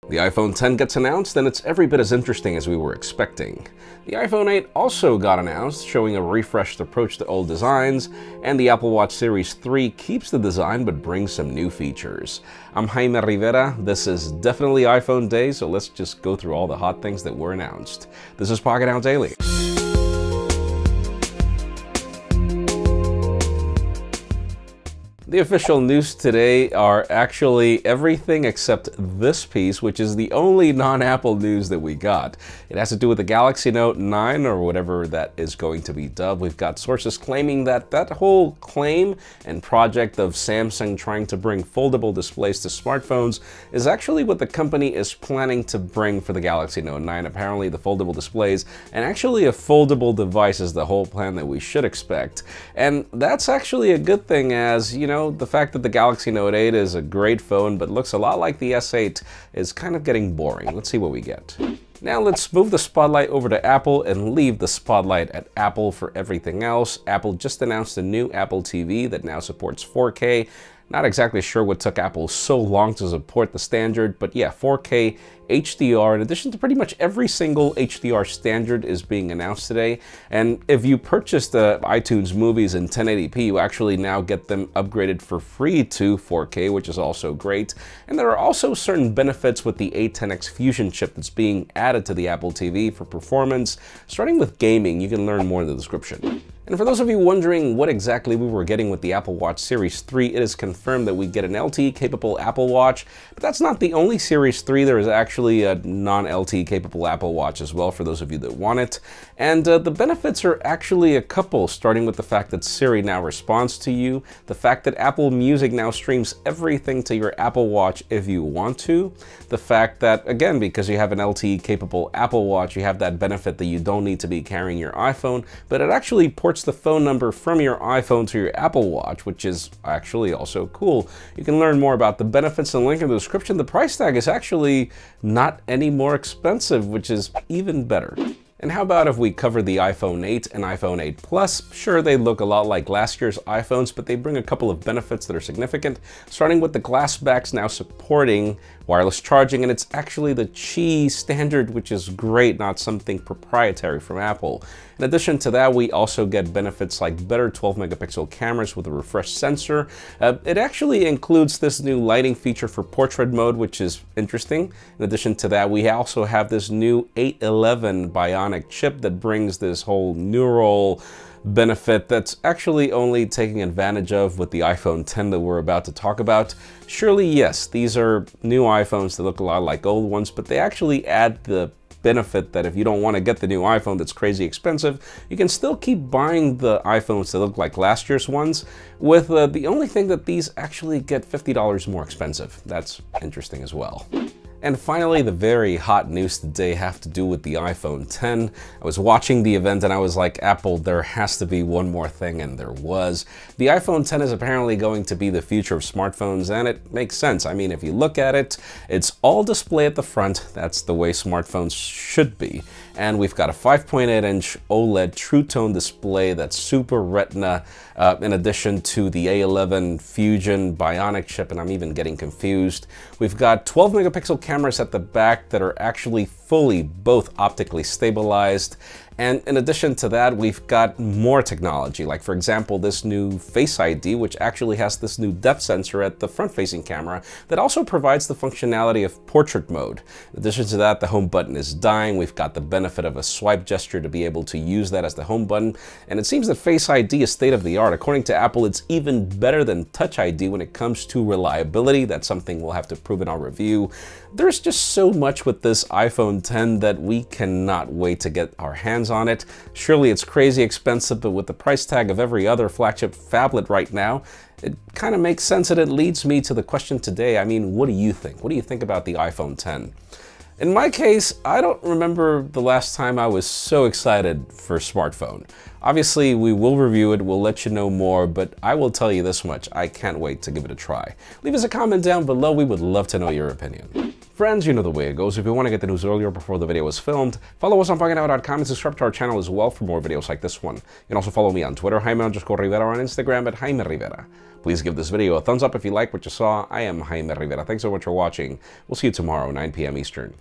The iPhone X gets announced, and it's every bit as interesting as we were expecting. The iPhone 8 also got announced, showing a refreshed approach to old designs, and the Apple Watch Series 3 keeps the design but brings some new features. I'm Jaime Rivera. This is definitely iPhone Day, so let's just go through all the hot things that were announced. This is Pocketnow Daily. The official news today are actually everything except this piece, which is the only non-Apple news that we got. It has to do with the Galaxy Note 9, or whatever that is going to be dubbed. We've got sources claiming that that whole claim and project of Samsung trying to bring foldable displays to smartphones is actually what the company is planning to bring for the Galaxy Note 9. Apparently the foldable displays and actually a foldable device is the whole plan that we should expect. And that's actually a good thing, as, you know, the fact that the Galaxy Note 8 is a great phone but looks a lot like the S8 is kind of getting boring. Let's see what we get. Now let's move the spotlight over to Apple and leave the spotlight at Apple for everything else. Apple just announced a new Apple TV that now supports 4K. Not exactly sure what took Apple so long to support the standard, but yeah, 4K HDR, in addition to pretty much every single HDR standard, is being announced today. And if you purchase the iTunes movies in 1080p, you actually now get them upgraded for free to 4K, which is also great. And there are also certain benefits with the A10X Fusion chip that's being added to the Apple TV for performance. Starting with gaming, you can learn more in the description. And for those of you wondering what exactly we were getting with the Apple Watch Series 3, it is confirmed that we get an LTE-capable Apple Watch, but that's not the only Series 3. There is actually a non-LTE-capable Apple Watch as well for those of you that want it. And the benefits are actually a couple, starting with the fact that Siri now responds to you, the fact that Apple Music now streams everything to your Apple Watch if you want to, the fact that, again, because you have an LTE-capable Apple Watch, you have that benefit that you don't need to be carrying your iPhone, but it actually ports the phone number from your iPhone to your Apple Watch, which is actually also cool. You can learn more about the benefits in the link in the description. The price tag is actually not any more expensive, which is even better. And how about if we cover the iPhone 8 and iPhone 8 Plus? Sure, they look a lot like last year's iPhones, but they bring a couple of benefits that are significant, starting with the glass backs now supporting wireless charging, and it's actually the Qi standard, which is great, not something proprietary from Apple. In addition to that, we also get benefits like better 12-megapixel cameras with a refreshed sensor. It actually includes this new lighting feature for portrait mode, which is interesting. In addition to that, we also have this new 811 Bionic chip that brings this whole neural benefit that's actually only taking advantage of with the iPhone X that we're about to talk about. Surely, yes, these are new iPhones that look a lot like old ones, but they actually add the benefit that if you don't want to get the new iPhone that's crazy expensive, you can still keep buying the iPhones that look like last year's ones, with the only thing that these actually get $50 more expensive. That's interesting as well. And finally, the very hot news today have to do with the iPhone X. I was watching the event and I was like, Apple, there has to be one more thing, and there was. The iPhone X is apparently going to be the future of smartphones, and it makes sense. I mean, if you look at it, it's all display at the front. That's the way smartphones should be. And we've got a 5.8-inch OLED True Tone display that's Super Retina, in addition to the A11 Fusion Bionic chip, and I'm even getting confused. We've got 12-megapixel cameras at the back that are actually fully both optically stabilized. And in addition to that, we've got more technology, like for example, this new Face ID, which actually has this new depth sensor at the front-facing camera that also provides the functionality of portrait mode. In addition to that, the home button is dying. We've got the benefit of a swipe gesture to be able to use that as the home button. And it seems that Face ID is state-of-the-art. According to Apple, it's even better than Touch ID when it comes to reliability. That's something we'll have to prove in our review. There's just so much with this iPhone X that we cannot wait to get our hands on it. Surely it's crazy expensive, but with the price tag of every other flagship phablet right now, it kind of makes sense, and it leads me to the question today. I mean, what do you think? What do you think about the iPhone X? In my case, I don't remember the last time I was so excited for a smartphone. Obviously, we will review it, we'll let you know more, but I will tell you this much, I can't wait to give it a try. Leave us a comment down below, we would love to know your opinion. Friends, you know the way it goes. If you want to get the news earlier before the video was filmed, follow us on Pocketnow.com and subscribe to our channel as well for more videos like this one. You can also follow me on Twitter, Jaime_Rivera, or on Instagram at Jaime Rivera. Please give this video a thumbs up if you like what you saw. I am Jaime Rivera. Thanks so much for watching. We'll see you tomorrow, 9 p.m. Eastern.